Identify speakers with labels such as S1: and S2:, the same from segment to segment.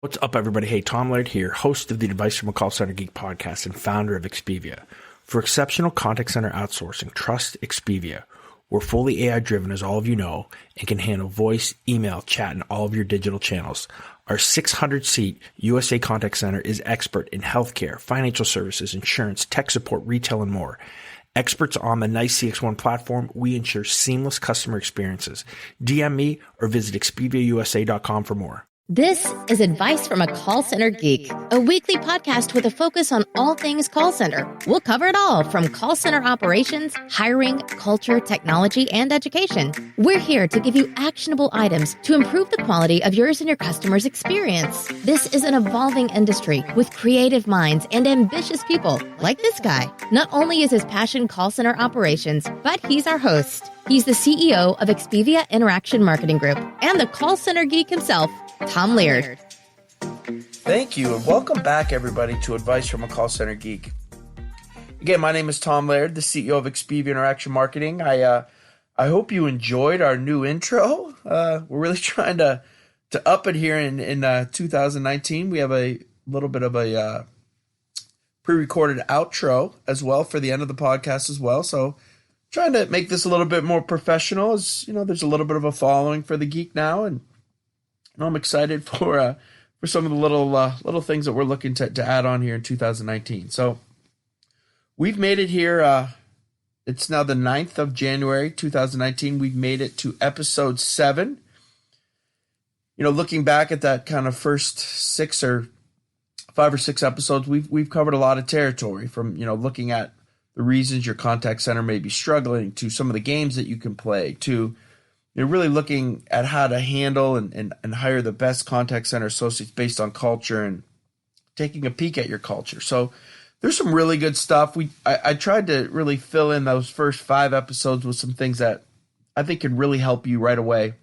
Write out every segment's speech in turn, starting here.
S1: What's up, everybody? Hey, Tom Laird here, host of the Advice from a Call Center Geek podcast and founder of Expedia. For exceptional contact center outsourcing, trust Expedia. We're fully AI-driven, as all of you know, and can handle voice, email, chat, and all of your digital channels. Our 600-seat USA contact center is expert in healthcare, financial services, insurance, tech support, retail, and more. Experts on the NICE CX1 platform, we ensure seamless customer experiences. DM me or visit expediausa.com for more.
S2: This is Advice from a Call Center Geek, a weekly podcast with a focus on all things call center. We'll cover it all from call center operations, hiring, culture, technology, and education. We're here to give you actionable items to improve the quality of yours and your customers' experience. This is an evolving industry with creative minds and ambitious people like this guy. Not only is his passion call center operations, but he's our host. He's the CEO of Expedia Interaction Marketing Group and the Call Center Geek himself, Tom Laird.
S3: Thank you, and welcome back, everybody, to Advice from a Call Center Geek. Again, my name is Tom Laird, the CEO of Expedia Interaction Marketing. I hope you enjoyed our new intro. We're really trying to up it here in 2019. We have a little bit of a pre-recorded outro as well for the end of the podcast as well. So trying to make this a little bit more professional. As you know, there's a little bit of a following for the geek now, and I'm excited for some of the little things that we're looking to add on here in 2019. So we've made it here. It's now the 9th of January, 2019. We've made it to episode 7. You know, looking back at that kind of first 5 or 6 episodes, we've covered a lot of territory, from, you know, looking at the reasons your contact center may be struggling, to some of the games that you can play, to you're really looking at how to handle and hire the best contact center associates based on culture, and taking a peek at your culture. So there's some really good stuff. I tried to really fill in those first 5 episodes with some things that I think can really help you right away.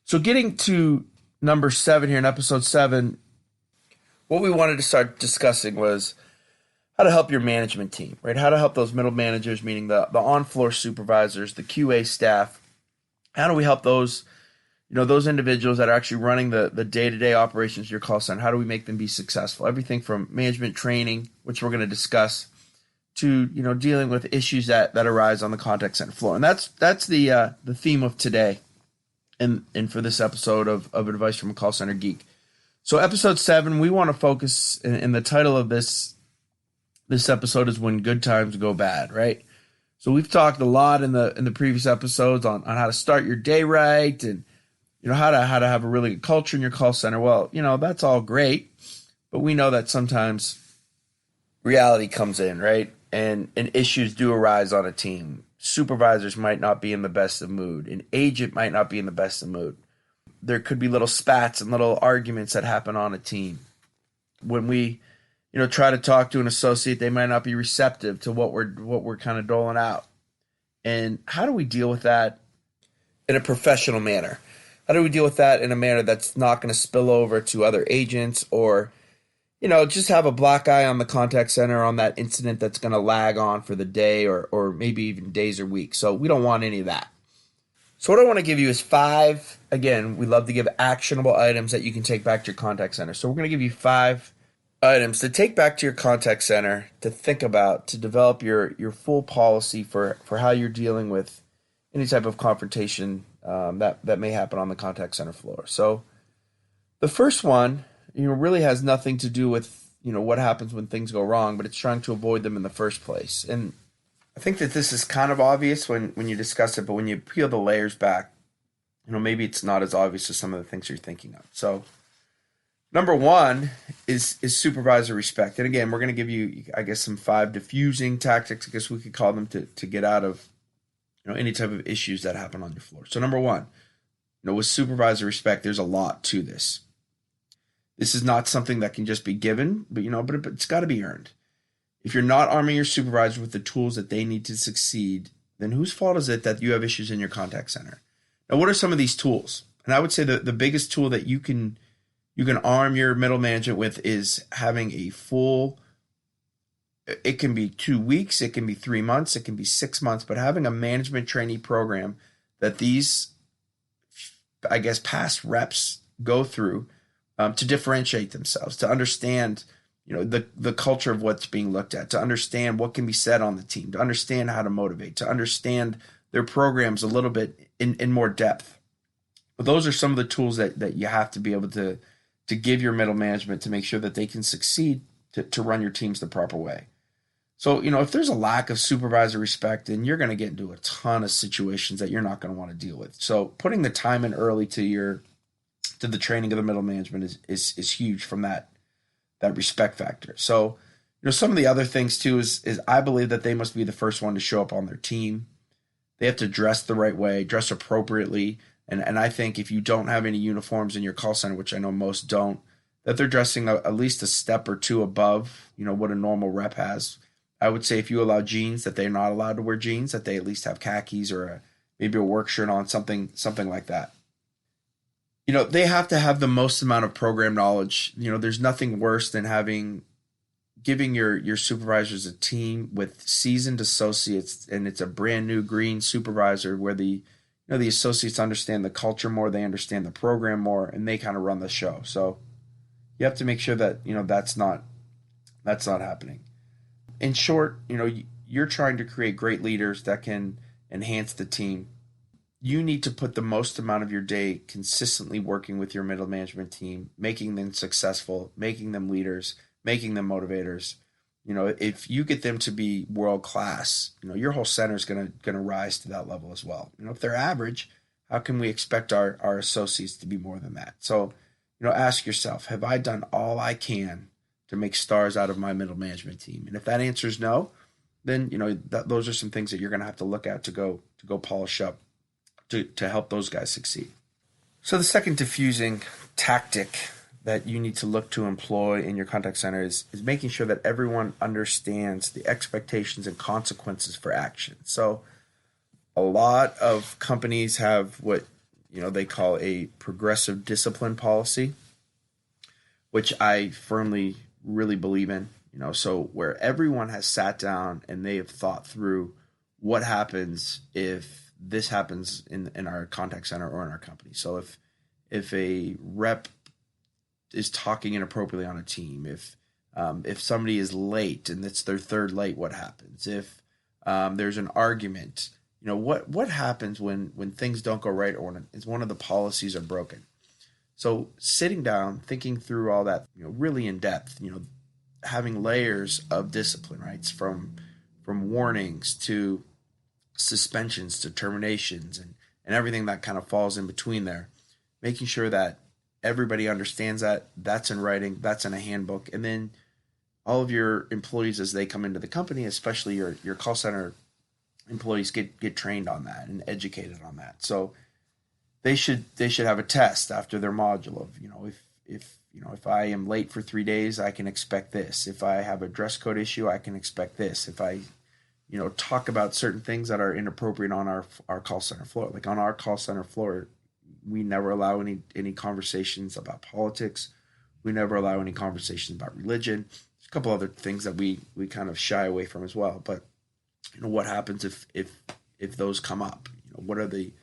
S3: So getting to number 7 here in episode 7, what we wanted to start discussing was how to help your management team, right? How to help those middle managers, meaning the on-floor supervisors, the QA staff. How do we help those, you know, those individuals that are actually running the day-to-day operations of your call center? How do we make them be successful? Everything from management training, which we're going to discuss, to, you know, dealing with issues that arise on the contact center floor. And that's the theme of today, and for this episode of Advice from a Call Center Geek. So episode 7, we want to focus, and the title of this episode is When Good Times Go Bad, right? So we've talked a lot in the previous episodes on how to start your day right, and, you know, how to have a really good culture in your call center. Well, you know, that's all great, but we know that sometimes reality comes in, right? And issues do arise on a team. Supervisors might not be in the best of mood. An agent might not be in the best of mood. There could be little spats and little arguments that happen on a team. When we, you know, try to talk to an associate, they might not be receptive to what we're kind of doling out. And how do we deal with that in a professional manner? How do we deal with that in a manner that's not going to spill over to other agents, or, you know, just have a black eye on the contact center on that incident that's going to lag on for the day, or maybe even days or weeks. So we don't want any of that. So what I want to give you is 5, again, we love to give actionable items that you can take back to your contact center. So we're going to give you 5 items to take back to your contact center, to think about, to develop your full policy for how you're dealing with any type of confrontation that may happen on the contact center floor. So the first one, you know, really has nothing to do with, you know, what happens when things go wrong, but it's trying to avoid them in the first place. And I think that this is kind of obvious when you discuss it, but when you peel the layers back, you know, maybe it's not as obvious as some of the things you're thinking of. So number 1 is supervisor respect. And again, we're going to give you, I guess, some 5 diffusing tactics, I guess we could call them, to get out of, you know, any type of issues that happen on your floor. So number 1, you know, with supervisor respect, there's a lot to this. This is not something that can just be given, but, you know, but it's got to be earned. If you're not arming your supervisor with the tools that they need to succeed, then whose fault is it that you have issues in your contact center? Now, what are some of these tools? And I would say that the biggest tool that you can arm your middle management with is having a full, it can be 2 weeks, it can be 3 months, it can be 6 months, but having a management trainee program that these, I guess, past reps go through, to differentiate themselves, to understand, the culture of what's being looked at, to understand what can be said on the team, to understand how to motivate, to understand their programs a little bit in more depth. But those are some of the tools that you have to be able to give your middle management to make sure that they can succeed to run your teams the proper way. So, if there's a lack of supervisor respect, then you're going to get into a ton of situations that you're not going to want to deal with. So putting the time in early to the training of the middle management is huge from that respect factor. So, some of the other things too is I believe that they must be the first one to show up on their team. They have to dress the right way, dress appropriately. And I think if you don't have any uniforms in your call center, which I know most don't, that they're dressing at least a step or two above, what a normal rep has. I would say if you allow jeans, that they're not allowed to wear jeans, that they at least have khakis or maybe a work shirt on, something like that. They have to have the most amount of program knowledge. There's nothing worse than giving your supervisors a team with seasoned associates, and it's a brand new green supervisor where the associates understand the culture more, they understand the program more, and they kind of run the show. So you have to make sure that that's not happening. In short, you're trying to create great leaders that can enhance the team. You need to put the most amount of your day consistently working with your middle management team, making them successful, making them leaders, making them motivators. If you get them to be world class, your whole center is going to rise to that level as well. If they're average, how can we expect our associates to be more than that? So, ask yourself, have I done all I can to make stars out of my middle management team? And if that answer is no, then those are some things that you're going to have to look at to go polish up to help those guys succeed. So the second diffusing tactic that you need to look to employ in your contact center is making sure that everyone understands the expectations and consequences for action. So a lot of companies have what they call a progressive discipline policy, which I firmly really believe in. So where everyone has sat down and they have thought through what happens if this happens in our contact center or in our company. So if a rep is talking inappropriately on a team, if somebody is late and it's their third late, what happens? If there's an argument, what happens when things don't go right or when one of the policies are broken? So sitting down, thinking through all that, really in depth, having layers of discipline, right? From warnings to suspensions to terminations and everything that kind of falls in between there, making sure that everybody understands that's in writing, that's in a handbook, and then all of your employees as they come into the company, especially your call center employees, get trained on that and educated on that. So they should have a test after their module of if I am late for 3 days, I can expect this. If I have a dress code issue, I can expect this. If I talk about certain things that are inappropriate on our call center floor. Like on our call center floor, we never allow any conversations about politics. We never allow any conversations about religion. There's a couple other things that we kind of shy away from as well. But what happens if those come up? What are the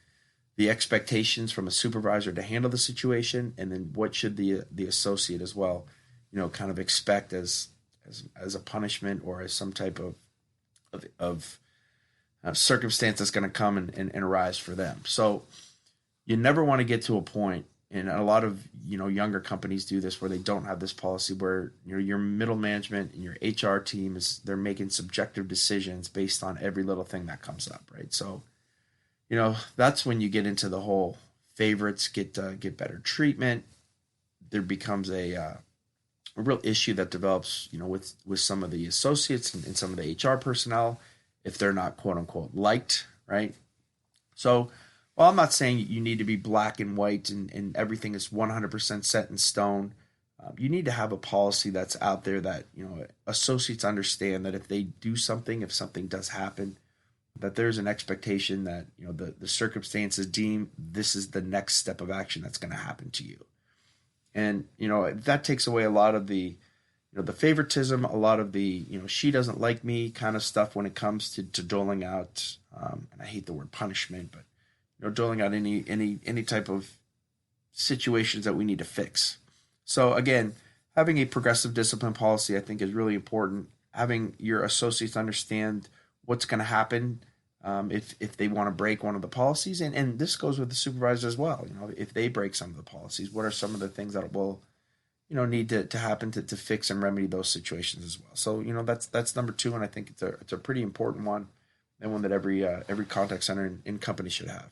S3: expectations from a supervisor to handle the situation, and then what should the associate as well, kind of expect as a punishment or as some type of circumstance that's going to come and arise for them. So you never want to get to a point, and a lot of younger companies do this, where they don't have this policy, where your middle management and your HR team they're making subjective decisions based on every little thing that comes up, right? So that's when you get into the whole favorites get better treatment. There becomes a real issue that develops, with some of the associates and some of the HR personnel, if they're not quote unquote liked, right? So, while I'm not saying you need to be black and white and everything is 100% set in stone, you need to have a policy that's out there that, associates understand that if they do something, if something does happen, that there's an expectation that, the circumstances deem this is the next step of action that's going to happen to you. And, that takes away a lot of the, the favoritism, a lot of the, she doesn't like me kind of stuff when it comes to doling out, and I hate the word punishment, but, doling out any type of situations that we need to fix. So again, having a progressive discipline policy, I think, is really important. Having your associates understand what's going to happen if they want to break one of the policies, and this goes with the supervisor as well. If they break some of the policies, what are some of the things that will need to happen to fix and remedy those situations as well. So that's number two, and I think it's a pretty important one, and one that every contact center in company should have.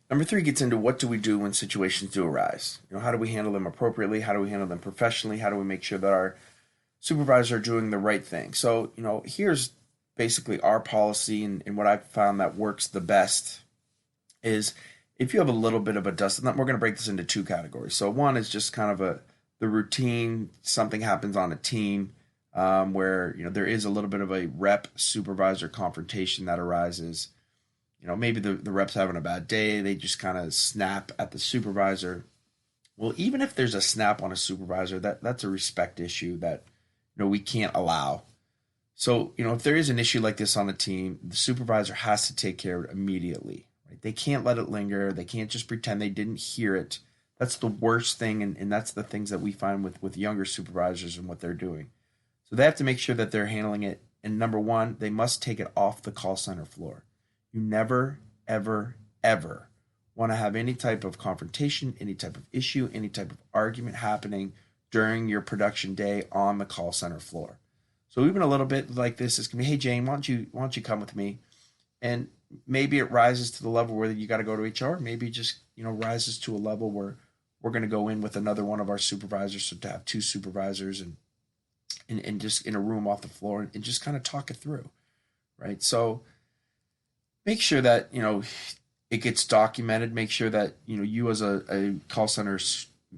S3: Number three gets into what do we do when situations do arise. How do we handle them appropriately? How do we handle them professionally? How do we make sure that our supervisors are doing the right thing? So here's basically our policy, and what I've found that works the best is if you have a little bit of a dust, we're going to break this into two categories. So one is just kind of the routine, something happens on a team where there is a little bit of a rep supervisor confrontation that arises. Maybe the rep's having a bad day, they just kind of snap at the supervisor. Well, even if there's a snap on a supervisor, that's a respect issue that we can't allow. So if there is an issue like this on a team, the supervisor has to take care of it immediately. Right? They can't let it linger. They can't just pretend they didn't hear it. That's the worst thing, and that's the things that we find with younger supervisors and what they're doing. So they have to make sure that they're handling it. And number one, they must take it off the call center floor. You never, ever, ever want to have any type of confrontation, any type of issue, any type of argument happening during your production day on the call center floor. So even a little bit like this is going to be, hey, Jane, why don't you come with me? And maybe it rises to the level where you got to go to HR. Maybe just, rises to a level where we're going to go in with another one of our supervisors, so to have two supervisors and just in a room off the floor and just kind of talk it through, right? So make sure that, it gets documented. Make sure that, you as a call center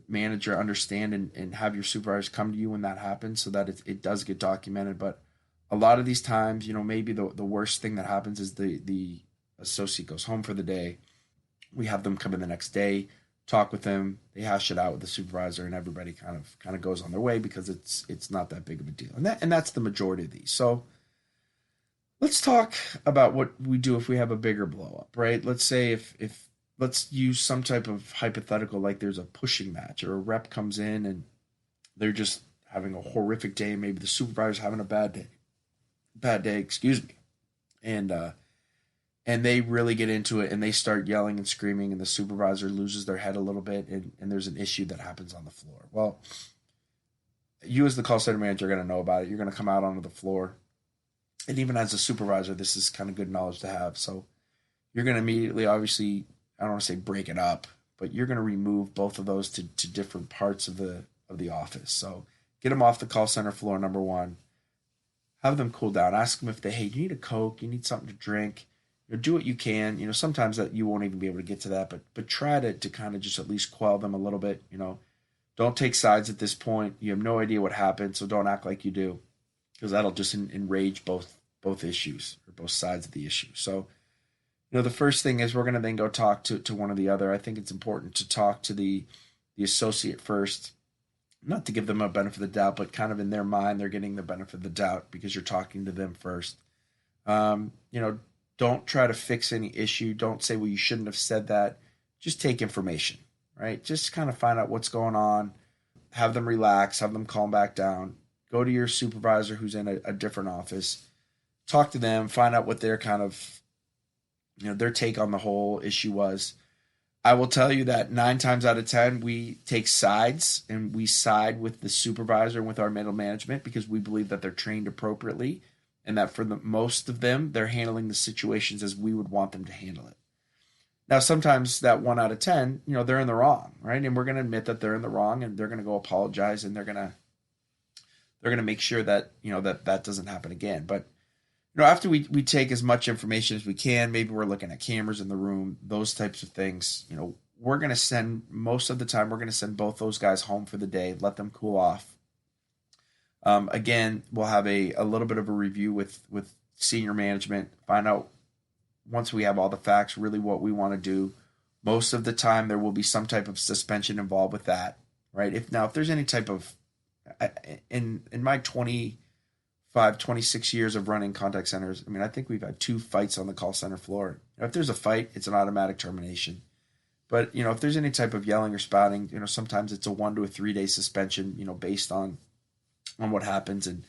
S3: manager understand and have your supervisors come to you when that happens so that it does get documented. But a lot of these times, maybe the worst thing that happens is the associate goes home for the day. We have them come in the next day, talk with them, they hash it out with the supervisor, and everybody kind of goes on their way because it's not that big of a deal. And that's the majority of these. So let's talk about what we do if we have a bigger blow up, right? Let's say if let's use some type of hypothetical, like there's a pushing match or a rep comes in and they're just having a horrific day. Maybe the supervisor's having a bad day, and they really get into it and they start yelling and screaming and the supervisor loses their head a little bit and there's an issue that happens on the floor. Well, you as the call center manager are going to know about it. You're going to come out onto the floor. And even as a supervisor, this is kind of good knowledge to have. So you're going to immediately, obviously, I don't want to say break it up, but you're going to remove both of those to different parts of the office. So get them off the call center floor, number one. Have them cool down. Ask them if hey, you need a Coke, you need something to drink. Do what you can. Sometimes that you won't even be able to get to that, but try to kind of just at least quell them a little bit. Don't take sides at this point. You have no idea what happened, so don't act like you do, because that'll just enrage both issues or both sides of the issue. So, the first thing is we're going to then go talk to one or the other. I think it's important to talk to the associate first, not to give them a benefit of the doubt, but kind of in their mind, they're getting the benefit of the doubt because you're talking to them first. Don't try to fix any issue. Don't say, well, you shouldn't have said that. Just take information, right? Just kind of find out what's going on, have them relax, have them calm back down, go to your supervisor who's in a different office, talk to them, find out what their kind of, their take on the whole issue was. I will tell you that 9 times out of 10, we take sides and we side with the supervisor and with our middle management because we believe that they're trained appropriately and that for the most of them, they're handling the situations as we would want them to handle it. Now, sometimes that 1 out of 10, they're in the wrong, right? And we're going to admit that they're in the wrong and they're going to go apologize and they're going to make sure that, that doesn't happen again. But, after we take as much information as we can, maybe we're looking at cameras in the room, those types of things, we're going to send, most of the time, we're going to send both those guys home for the day, let them cool off. Again, we'll have a little bit of a review with senior management, find out once we have all the facts, really what we want to do. Most of the time, there will be some type of suspension involved with that, right? If there's any type of, in my 26 years of running contact centers, I think we've had 2 fights on the call center floor. If there's a fight, it's an automatic termination. But, if there's any type of yelling or spouting, sometimes it's a 1 to 3 day suspension, based on what happens. And,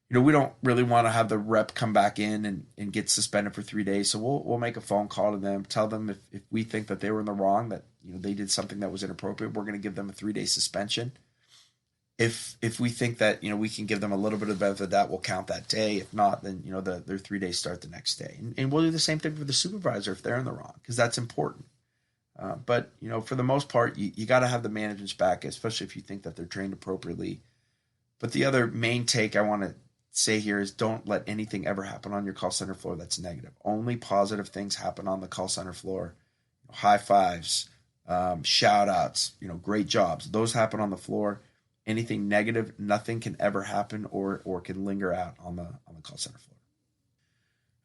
S3: we don't really want to have the rep come back in and get suspended for 3 days. So we'll make a phone call to them, tell them if we think that they were in the wrong, that, they did something that was inappropriate, we're going to give them a 3-day suspension. If we think that, we can give them a little bit of the benefit of that, we'll count that day. If not, then, their 3 days start the next day. And we'll do the same thing for the supervisor if they're in the wrong, because that's important. But, for the most part, you got to have the management's back, especially if you think that they're trained appropriately. But the other main take I want to say here is don't let anything ever happen on your call center floor that's negative. Only positive things happen on the call center floor. High fives, shout outs, great jobs. Those happen on the floor. Anything negative, nothing can ever happen or can linger out on the call center floor.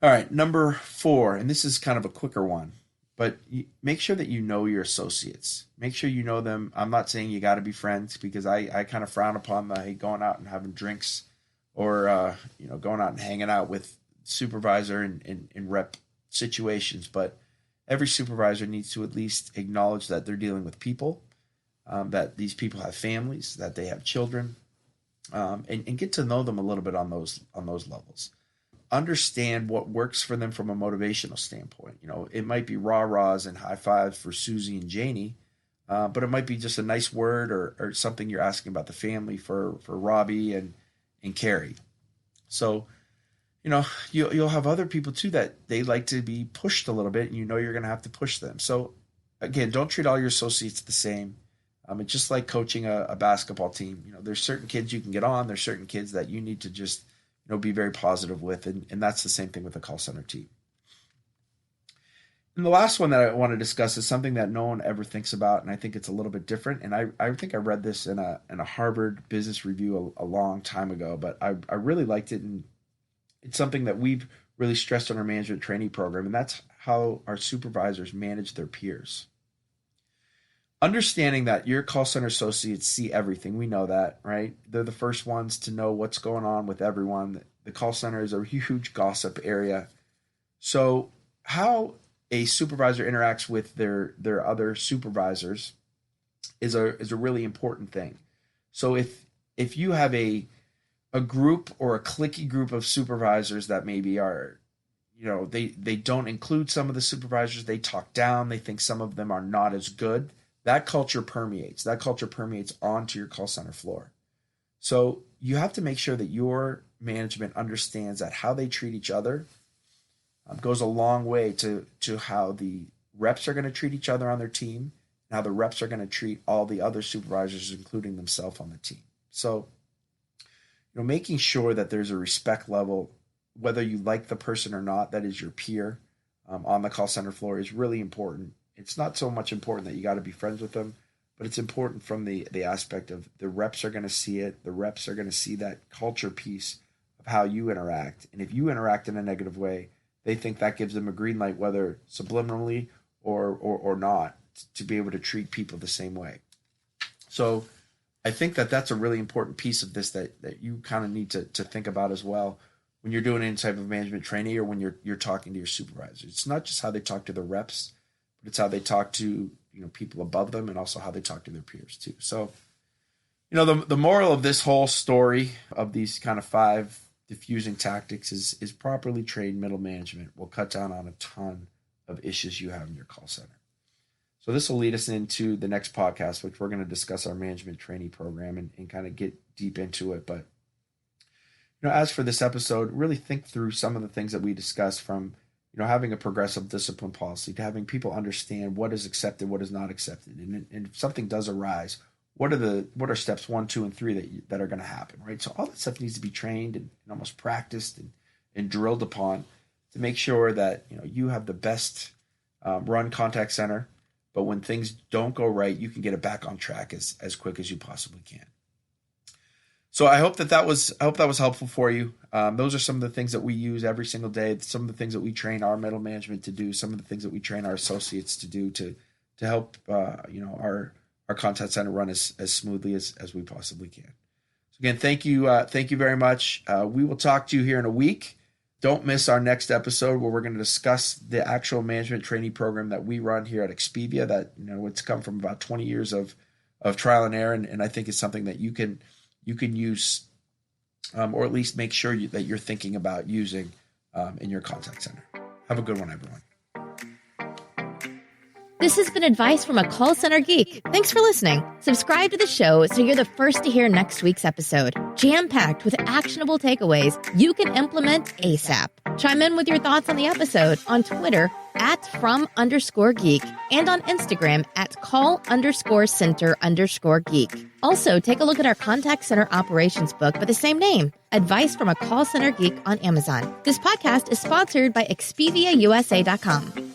S3: All right, number 4, and this is kind of a quicker one, but make sure that you know your associates. Make sure you know them. I'm not saying you got to be friends, because I kind of frown upon going out and having drinks or going out and hanging out with supervisor in rep situations. But every supervisor needs to at least acknowledge that they're dealing with people, that these people have families, that they have children, and get to know them a little bit on those levels. Understand what works for them from a motivational standpoint. It might be rah-rahs and high fives for Susie and Janie, but it might be just a nice word or something you're asking about the family for Robbie and Carrie. So, you'll have other people too that they like to be pushed a little bit, and you're going to have to push them. So again, don't treat all your associates the same. It's just like coaching a basketball team. There's certain kids you can get on. There's certain kids that you need to just, be very positive with. And that's the same thing with the call center team. And the last one that I want to discuss is something that no one ever thinks about, and I think it's a little bit different. And I think I read this in a Harvard Business Review a long time ago, but I really liked it, and it's something that we've really stressed on our management training program, and that's how our supervisors manage their peers. Understanding that your call center associates see everything. We know that, right? They're the first ones to know what's going on with everyone. The call center is a huge gossip area. So how a supervisor interacts with their other supervisors is a really important thing. So if you have a group or a cliquey group of supervisors that maybe are, they don't include some of the supervisors, they talk down, they think some of them are not as good, that culture permeates. That culture permeates onto your call center floor. So you have to make sure that your management understands that how they treat each other goes a long way to how the reps are going to treat each other on their team, and how the reps are going to treat all the other supervisors, including themselves, on the team. So, making sure that there's a respect level, whether you like the person or not, that is your peer on the call center floor, is really important. It's not so much important that you got to be friends with them, but it's important from the aspect of the reps are going to see it. The reps are going to see that culture piece of how you interact. And if you interact in a negative way, they think that gives them a green light, whether subliminally or not, to be able to treat people the same way. So I think that that's a really important piece of this that you kind of need to think about as well when you're doing any type of management training or when you're talking to your supervisors. It's not just how they talk to the reps, but it's how they talk to people above them, and also how they talk to their peers too. So, the moral of this whole story of these kind of 5 diffusing tactics is properly trained middle management will cut down on a ton of issues you have in your call center. So this will lead us into the next podcast, which we're going to discuss our management training program and kind of get deep into it. But, as for this episode, really think through some of the things that we discussed, from, having a progressive discipline policy to having people understand what is accepted, what is not accepted. And if something does arise, what are steps 1, 2, and 3 that are going to happen, right? So all that stuff needs to be trained and almost practiced and drilled upon to make sure that, you have the best run contact center. But when things don't go right, you can get it back on track as quick as you possibly can. So I hope that was helpful for you. Those are some of the things that we use every single day. Some of the things that we train our middle management to do. Some of the things that we train our associates to do to help our contact center run as smoothly as we possibly can. So again, thank you very much. We will talk to you here in a week Don't miss our next episode where we're going to discuss the actual management training program that we run here at Expivia that, it's come from about 20 years of trial and error. And I think it's something that you can use, or at least make sure that you're thinking about using in your contact center. Have a good one, everyone.
S2: This has been advice from a Call Center Geek. Thanks for listening. Subscribe to the show so you're the first to hear next week's episode. Jam-packed with actionable takeaways you can implement ASAP. Chime in with your thoughts on the episode on Twitter @from_geek and on Instagram @call_center_geek. Also, take a look at our contact center operations book by the same name, Advice from a Call Center Geek on Amazon. This podcast is sponsored by ExpeviaUSA.com.